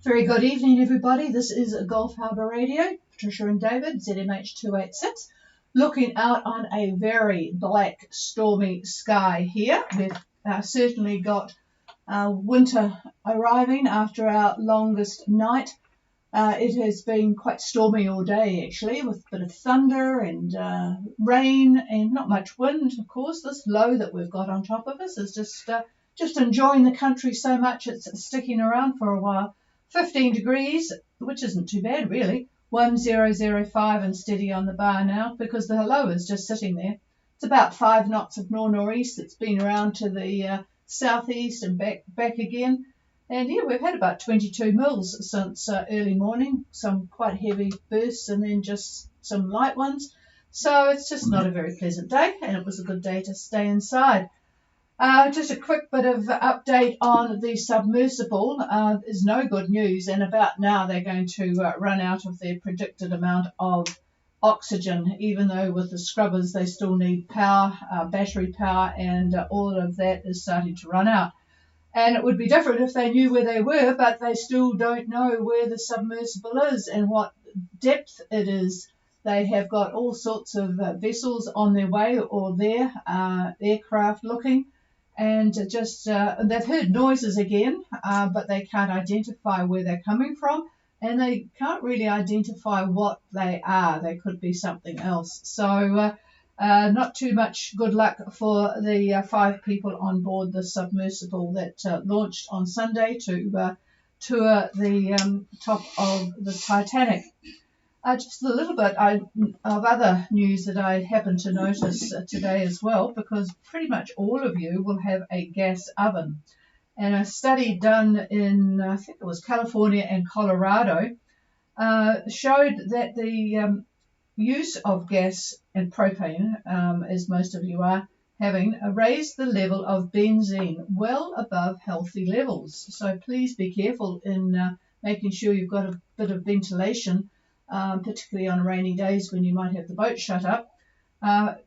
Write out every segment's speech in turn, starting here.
Very good evening, everybody. This is Gulf Harbour Radio. Patricia and David, ZMH 286, looking out on a very black, stormy sky here. We've certainly got winter arriving after our longest night. It has been quite stormy all day, actually, with a bit of thunder and rain and not much wind, of course. This low that we've got on top of us is just enjoying the country so much it's sticking around for a while. 15 degrees, which isn't too bad, really. 1005 and steady on the bar now because the low is just sitting there. It's about 5 knots of north-northeast. It's been around to the southeast and back again. And yeah, we've had about 22 mils since early morning, some quite heavy bursts and then just some light ones. So it's just not a very pleasant day, and it was a good day to stay inside. Just a quick bit of update on the submersible. Is no good news, and about now they're going to run out of their predicted amount of oxygen, even though with the scrubbers they still need power, battery power, and all of that is starting to run out. And it would be different if they knew where they were, but they still don't know where the submersible is and what depth it is. They have got all sorts of vessels on their way or there, aircraft looking. And they've heard noises again, but they can't identify where they're coming from, and they can't really identify what they are. They could be something else. So not too much good luck for the 5 people on board the submersible that launched on Sunday to tour the top of the Titanic. Just a little bit of other news that I happened to notice today as well, because pretty much all of you will have a gas oven. And a study done in, I think it was California and Colorado, showed that the use of gas and propane, as most of you are having, raised the level of benzene well above healthy levels. So please be careful in making sure you've got a bit of ventilation, particularly on rainy days when you might have the boat shut up.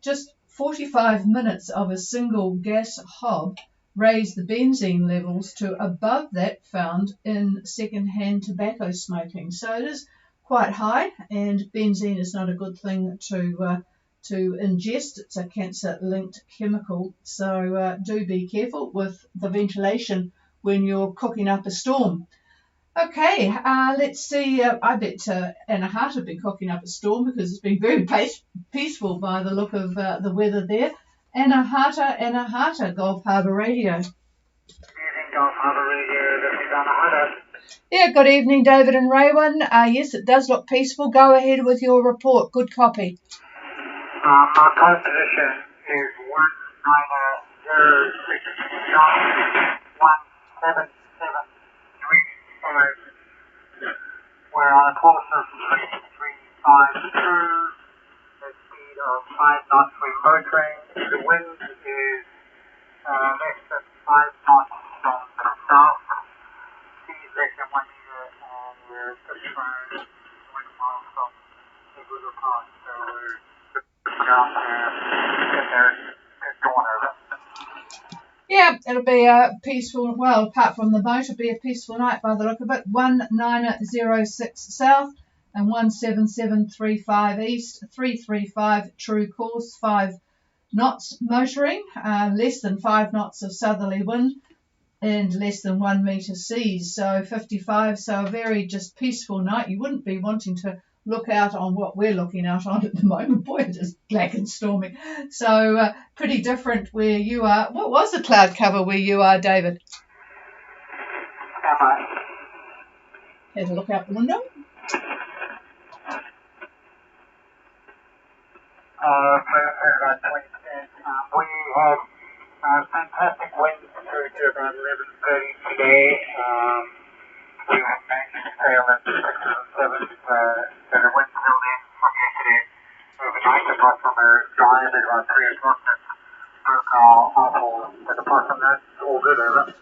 Just 45 minutes of a single gas hob raised the benzene levels to above that found in second-hand tobacco smoking. So it is quite high, and benzene is not a good thing to ingest. It's a cancer-linked chemical, so do be careful with the ventilation when you're cooking up a storm. Okay, let's see. I bet Anahata have been cooking up a storm because it's been very peaceful by the look of the weather there. Anahata, Gulf Harbour Radio. Good evening, Gulf Harbour Radio. This is Anahata. Yeah, good evening, David and Raywin. Yes, it does look peaceful. Go ahead with your report. Good copy. My current position is 19069 We're on a course of 3352, a speed of 5 knots we're motoring. The wind is less than 5 knots from the south, speed less than 1 meter, and we're just around 1 mile from the Google Park. So we're just down there, get there and going over. Yeah, it'll be a peaceful, well, apart from the boat, it'll be a peaceful night by the look of it. 1906 south and 17735 east, 335 true course, 5 knots motoring, less than 5 knots of southerly wind and less than 1 metre seas, so 55, so a very just peaceful night. You wouldn't be wanting to look out on what we're looking out on at the moment. Boy, it is black and stormy. So pretty different where you are. What was the cloud cover where you are, David? Am I? Have a look out the window. About 20%. We had fantastic winds through to about 11:30 today. We have managed to sail at 6 and 7. So the wind held in from yesterday overnight. Apart from a drive at around 3 o'clock that broke our awful. But apart from that, it's all good over.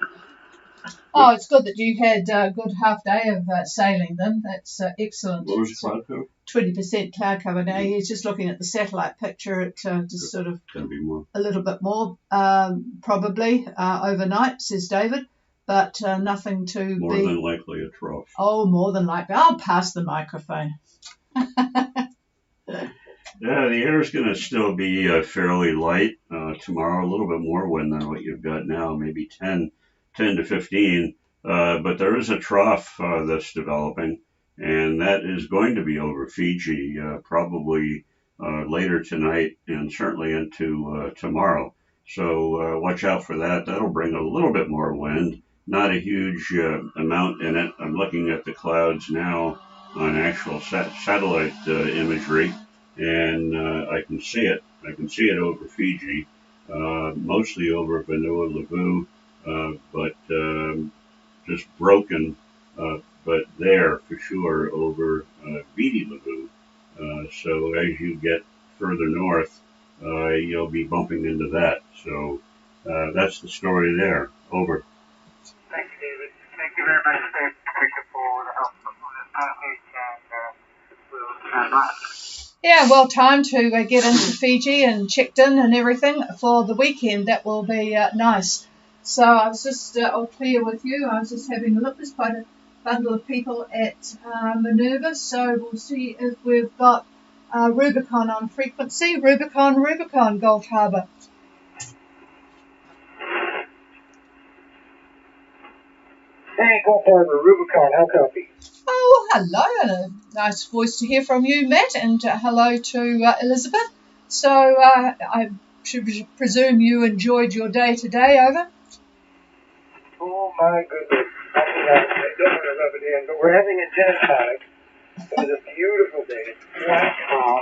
Oh, it's good that you had a good half day of sailing then. That's excellent. What was your cloud cover? 20% cloud cover now. He's just looking at the satellite picture. It just sort of Going to be more. a little bit more probably overnight, says David. but nothing to more than likely a trough. Oh, more than likely. I'll pass the microphone. Yeah, the air is going to still be fairly light tomorrow, a little bit more wind than what you've got now, maybe 10 to 15. But there is a trough that's developing, and that is going to be over Fiji probably later tonight and certainly into tomorrow. So watch out for that. That'll bring a little bit more wind, not a huge amount in it. I'm looking at the clouds now on actual satellite imagery, and I can see it. I can see it over Fiji, mostly over Vanuatu, but just broken, but there for sure over Viti Levu. So as you get further north, you'll be bumping into that. So that's the story there. Over. Thank you, David. Thank you very much, Victor, for the help on this package, and we'll stand by. Yeah, well, time to get into Fiji and checked in and everything for the weekend. That will be nice. So I was just all clear with you. I was just having a look. There's quite a bundle of people at Minerva, so we'll see if we've got Rubicon on frequency. Rubicon, Gulf Harbour. Hey, Gulf Harbour, Rubicon, how copy? Oh, hello, and a nice voice to hear from you, Matt, and hello to Elizabeth. So I should presume you enjoyed your day today, over? Oh, my goodness. I don't want to rub it in, but we're having a gin and tonic. It was a beautiful day. It's flat calm.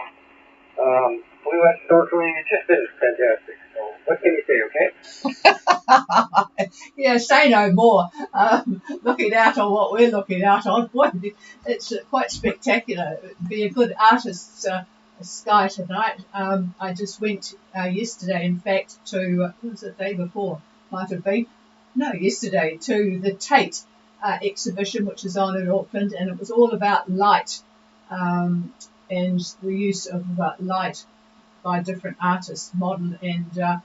We went snorkeling. It's just been fantastic. So what can you say, okay? Yeah, say no more. Looking out on what we're looking out on, boy, it's quite spectacular. It'd be a good artist's sky tonight. I just went yesterday, in fact, to, what was it, the day before? Might have been. No, yesterday, to the Tate exhibition, which is on in Auckland, and it was all about light and the use of light by different artists, modern and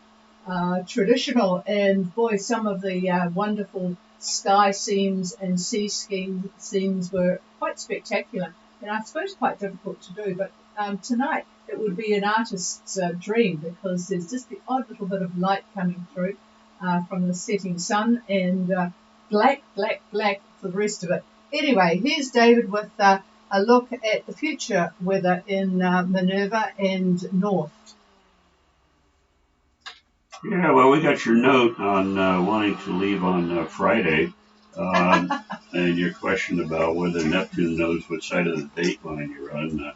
traditional. And boy, some of the wonderful sky scenes and sea scenes were quite spectacular, and I suppose quite difficult to do. But tonight it would be an artist's dream, because there's just the odd little bit of light coming through from the setting sun, and black for the rest of it. Anyway, here's David with a look at the future weather in Minerva and North. Yeah, well, we got your note on wanting to leave on Friday, and your question about whether Neptune knows what side of the date line you're on.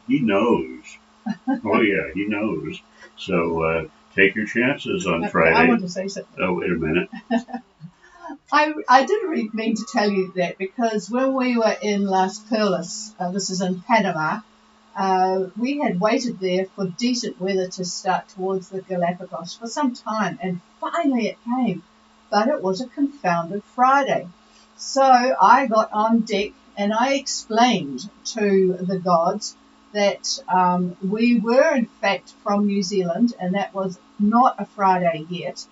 He knows. Oh, yeah, he knows. So take your chances on Friday. I want to say something. Oh, wait a minute. I didn't mean to tell you that, because when we were in Las Perlas, this is in Panama, we had waited there for decent weather to start towards the Galapagos for some time, and finally it came, but it was a confounded Friday. So I got on deck and I explained to the gods that we were in fact from New Zealand, and that was not a Friday yet,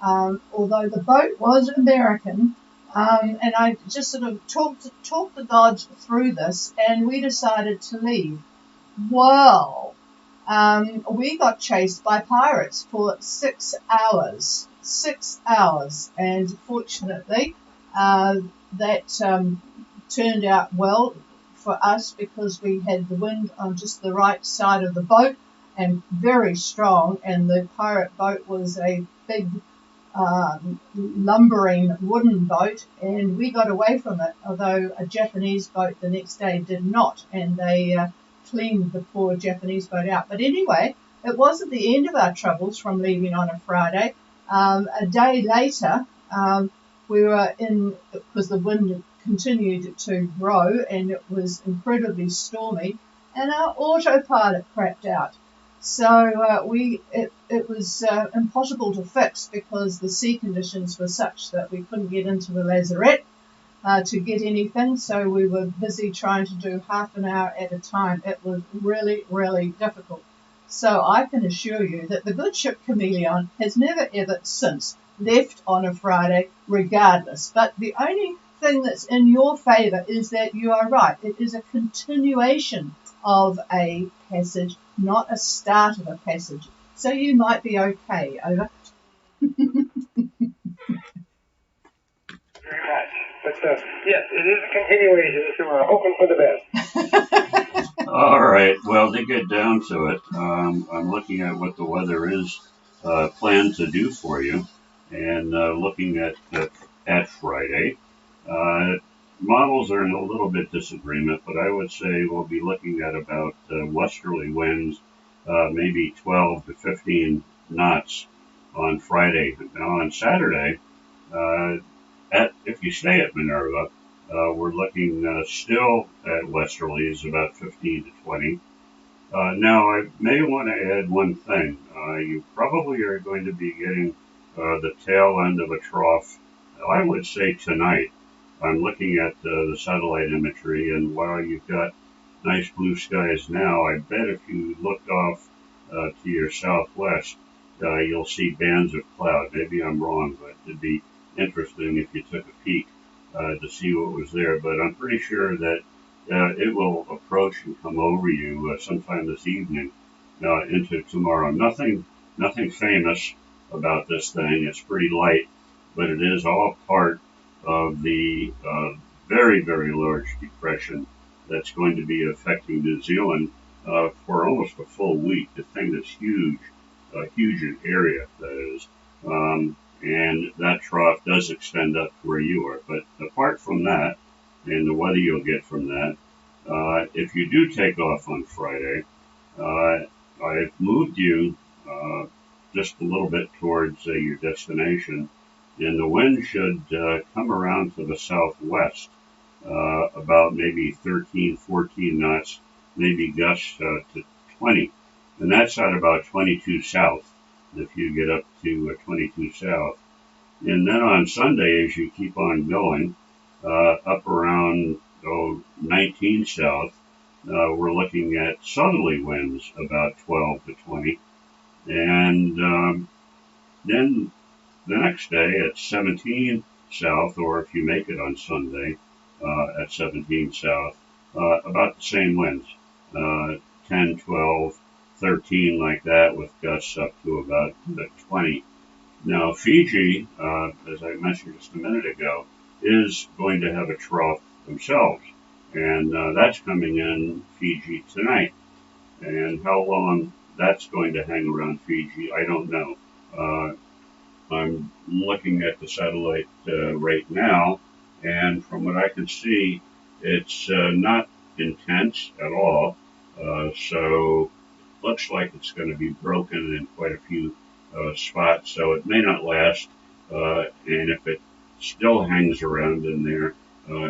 although the boat was American. And I just sort of talked the gods through this, and we decided to leave. Well, we got chased by pirates for 6 hours. 6 hours. And fortunately, that turned out well for us, because we had the wind on just the right side of the boat, and very strong, and the pirate boat was a big lumbering wooden boat, and we got away from it, although a Japanese boat the next day did not, and they cleaned the poor Japanese boat out. But anyway, it wasn't the end of our troubles from leaving on a Friday. A day later, we were in, because the wind continued to grow and it was incredibly stormy, and our autopilot crapped out. So it was impossible to fix, because the sea conditions were such that we couldn't get into the lazarette to get anything. So we were busy trying to do half an hour at a time. It was really, really difficult. So I can assure you that the good ship Chameleon has never ever since left on a Friday regardless. But the only thing that's in your favour is that you are right. It is a continuation of a passage, not a start of a passage. So you might be okay. Over. Very much. But yes, it is a continuation, so we're hoping for the best. All right. Well, to get down to it, I'm looking at what the weather is planned to do for you, and looking at Friday. Uh, Models are in a little bit disagreement, but I would say we'll be looking at about westerly winds, maybe 12 to 15 knots on Friday. Now on Saturday, uh, if you stay at Minerva, we're looking still at westerlies, about 15 to 20. Now, I may want to add one thing. You probably are going to be getting the tail end of a trough, I would say tonight. I'm looking at the satellite imagery, and while you've got nice blue skies now, I bet if you looked off to your southwest, you'll see bands of cloud. Maybe I'm wrong, but it'd be interesting if you took a peek to see what was there. But I'm pretty sure that it will approach and come over you sometime this evening into tomorrow. Nothing famous about this thing. It's pretty light, but it is all part of the very, very large depression that's going to be affecting New Zealand for almost a full week. The thing that's huge, huge in area, that is. And that trough does extend up to where you are. But apart from that, and the weather you'll get from that, if you do take off on Friday, I've moved you just a little bit towards your destination, and the wind should come around to the southwest, about maybe 13, 14 knots, maybe gusts to 20. And that's at about 22 south, if you get up to 22 south. And then on Sunday, as you keep on going, up around 19 south, we're looking at southerly winds about 12 to 20. And then the next day at 17 south, or if you make it on Sunday at 17 south, about the same winds, 10, 12, 13 like that, with gusts up to about 20. Now, Fiji, as I mentioned just a minute ago, is going to have a trough themselves, and that's coming in Fiji tonight. And how long that's going to hang around Fiji, I don't know. I'm looking at the satellite right now, and from what I can see, it's not intense at all. So looks like it's going to be broken in quite a few spots, so it may not last. And if it still hangs around in there,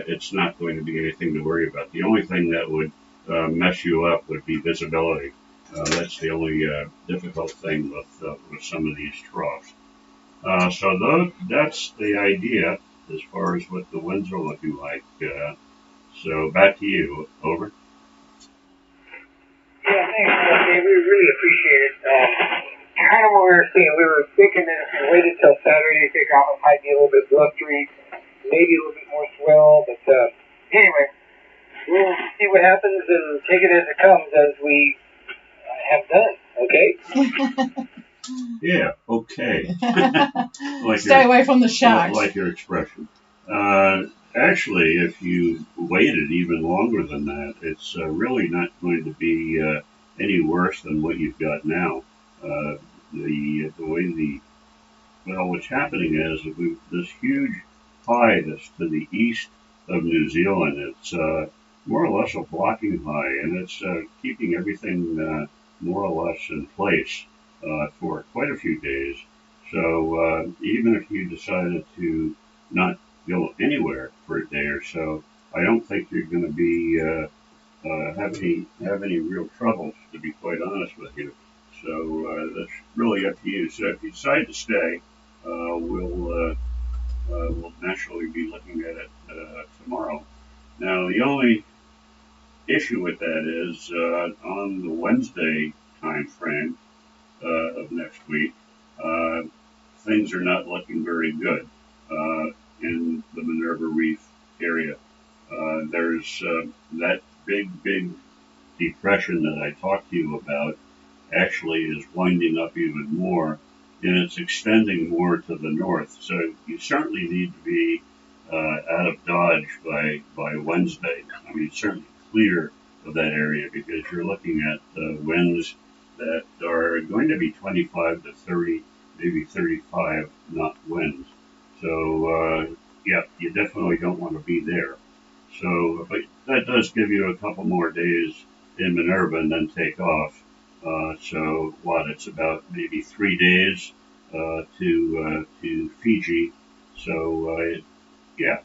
it's not going to be anything to worry about. The only thing that would mess you up would be visibility. That's the only difficult thing with some of these troughs. So that's the idea as far as what the winds are looking like. So back to you. Over. Yeah, thanks, Dave. We really appreciate it. Kind of what we were saying, we were thinking that if we waited till Saturday, I think it might be a little bit blustery, maybe a little bit more swell, but anyway, we'll see what happens and take it as it comes, as we have done, okay? Yeah, okay. Stay away from the sharks. Like your expression. Actually, if you waited even longer than that, it's really not going to be any worse than what you've got now. What's happening is that this huge high that's to the east of New Zealand. It's more or less a blocking high, and it's keeping everything more or less in place for quite a few days. So even if you decided to not go anywhere for a day or so, I don't think you're going to be have any real troubles, to be quite honest with you. So that's really up to you. So if you decide to stay, we'll naturally be looking at it tomorrow. Now, the only issue with that is on the Wednesday time frame of next week, things are not looking very good in the Minerva Reef area. There's that big depression that I talked to you about actually is winding up even more, and it's extending more to the north. So you certainly need to be out of Dodge by Wednesday. I mean, certainly clear of that area because you're looking at winds that are going to be 25 to 30, maybe 35 knot winds. So yeah, you definitely don't want to be there. So, but that does give you a couple more days in Minerva and then take off. So what? It's about maybe 3 days to Fiji. So yeah,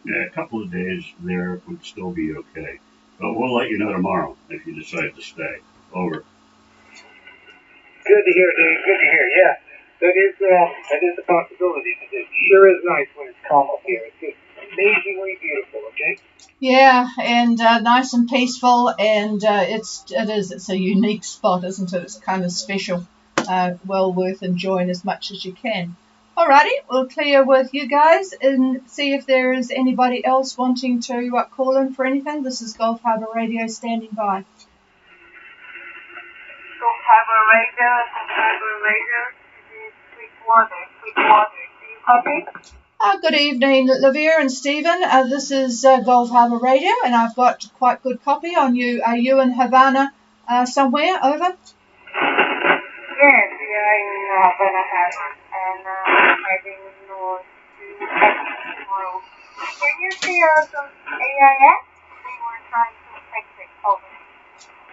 yeah, a couple of days there would still be okay. But we'll let you know tomorrow if you decide to stay. Over. Good to hear, Dave. Good to hear. Yeah, that is a possibility because it sure is nice when it's calm up here. It's just amazingly beautiful. Okay. Yeah, and nice and peaceful, and it's a unique spot, isn't it? It's kind of special. Well worth enjoying as much as you can. Alrighty, we'll clear with you guys and see if there is anybody else wanting to call in for anything. This is Gulf Harbour Radio standing by. Gulf Harbour Radio, Sweetwater. Do you copy? Good evening, Lavere and Stephen. This is Gulf Harbour Radio, and I've got quite good copy on you. Are you in Havana somewhere? Over? Yes, we are in Havana Harbour and heading north to Mexico tomorrow. Can you see us on AIS? We were trying to fix it. Over.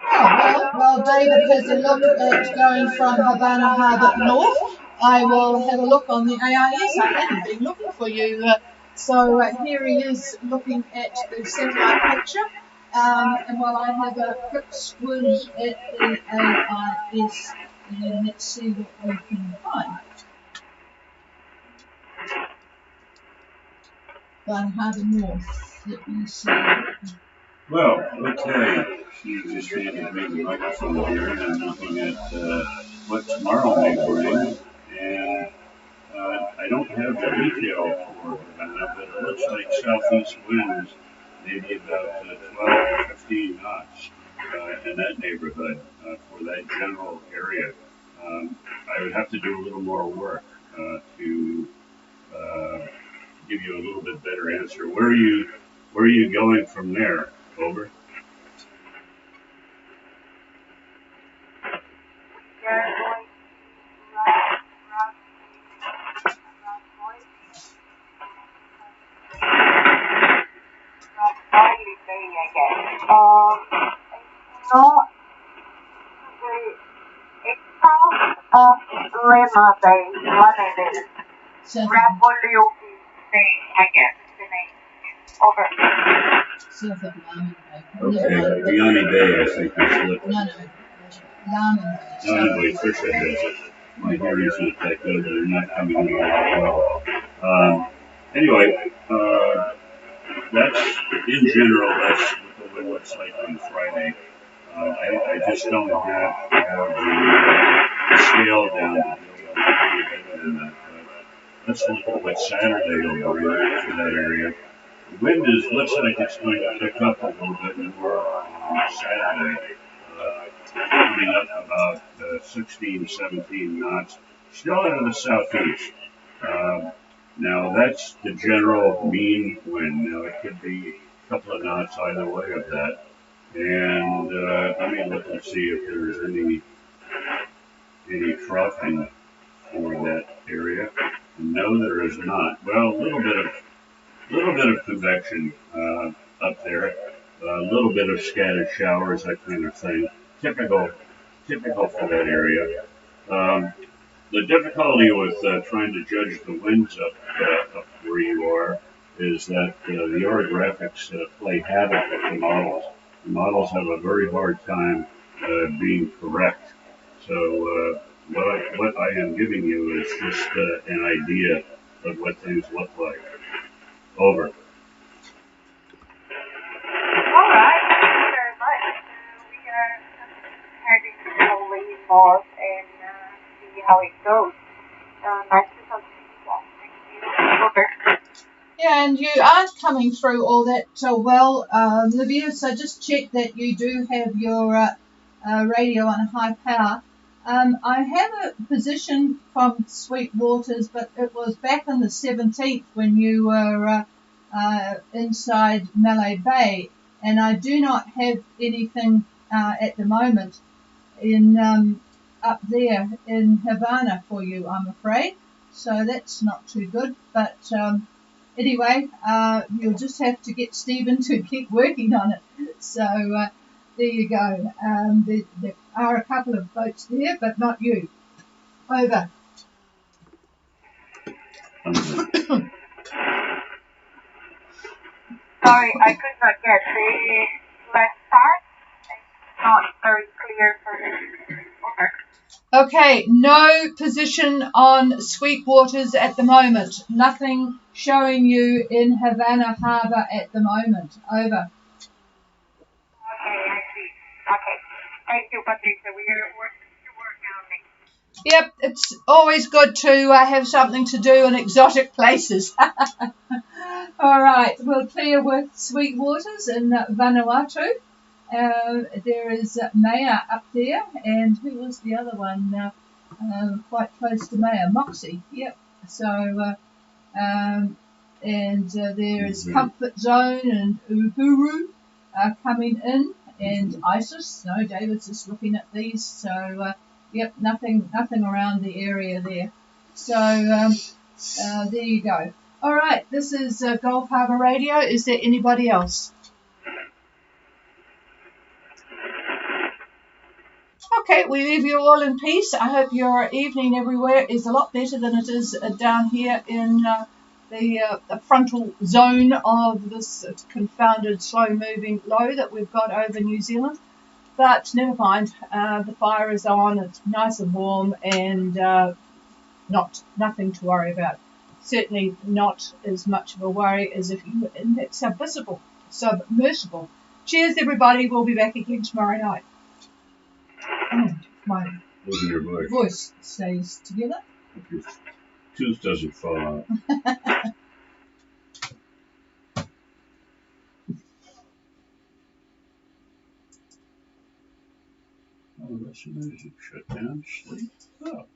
Oh, well, David has a look at going from Havana Harbour north. I will have a look on the AIS. I hadn't been looking for you. So here he is looking at the satellite picture. And while I have a quick squiz at the AIS, and let's see what we can find. Havana Harbour north. Let me see. Well, okay. You just handed me the microphone here, and I'm looking at what tomorrow may bring. And I don't have the detail for Havana, but it looks like southeast winds, maybe about 12 to 15 knots in that neighborhood for that general area. I would have to do a little more work to give you a little bit better answer. Where are you going from there? Over. Lima Bay, what it is. Rapolioki Bay, I guess, the name. Over. South of Lama Bay. Okay, Gianni Bay, I think that's what. No, Lama Bay. Anyway, Trisha has it. My hearing's not that good, they're not coming in all well. Anyway, that's, in general, that's what the wind looks like on Friday. I just don't have the scale down to be able to do better than that. But let's look at what Saturday will bring for that area. The wind looks like it's going to pick up a little bit more on Saturday, coming up about 16, 17 knots, still out of the southeast. Now that's the general mean wind. Now it could be a couple of knots either way of that. And let me look and see if there's any troughing for that area. No, there is not. Well, a little bit of convection up there, a little bit of scattered showers, that kind of thing. Typical for that area. The difficulty with trying to judge the winds up where you are is that the orographics play havoc with the models. The models have a very hard time being correct. So what I am giving you is just an idea of what things look like. Over. All right, thank you very much. We are heading slowly north and see how it goes. Yeah, and you aren't coming through all that well, Livia, so just check that you do have your radio on high power. I have a position from Sweet Waters, but it was back on the 17th when you were inside Malay Bay, and I do not have anything at the moment in up there in Havana for you, I'm afraid. So that's not too good, but anyway, you'll just have to get Stephen to keep working on it. So there you go. There are a couple of boats there, but not you. Over. Sorry, I could not get the last part. It's not very clear for me. Okay, no position on Sweet Waters at the moment. Nothing showing you in Havana Harbour at the moment. Over. Okay, I see. Okay. Thank you, Patricia. We're working on it. Yep, it's always good to have something to do in exotic places. All right, we'll clear with Sweet Waters in Vanuatu. There is Maya up there, and who was the other one? Quite close to Maya, Moxie. Yep. So, and there is Comfort Zone and Uhuru coming in, and ISIS. No, David's just looking at these. So, yep, nothing around the area there. So there you go. All right, this is Gulf Harbour Radio. Is there anybody else? Okay, we leave you all in peace. I hope your evening everywhere is a lot better than it is down here in the frontal zone of this confounded slow-moving low that we've got over New Zealand. But never mind, the fire is on, it's nice and warm, and nothing to worry about. Certainly not as much of a worry as if you were in that submersible. Cheers, everybody. We'll be back again tomorrow night. Oh, my voice stays together. Your tooth doesn't fall out. Oh, that's amazing. Shut down, sleep. Oh.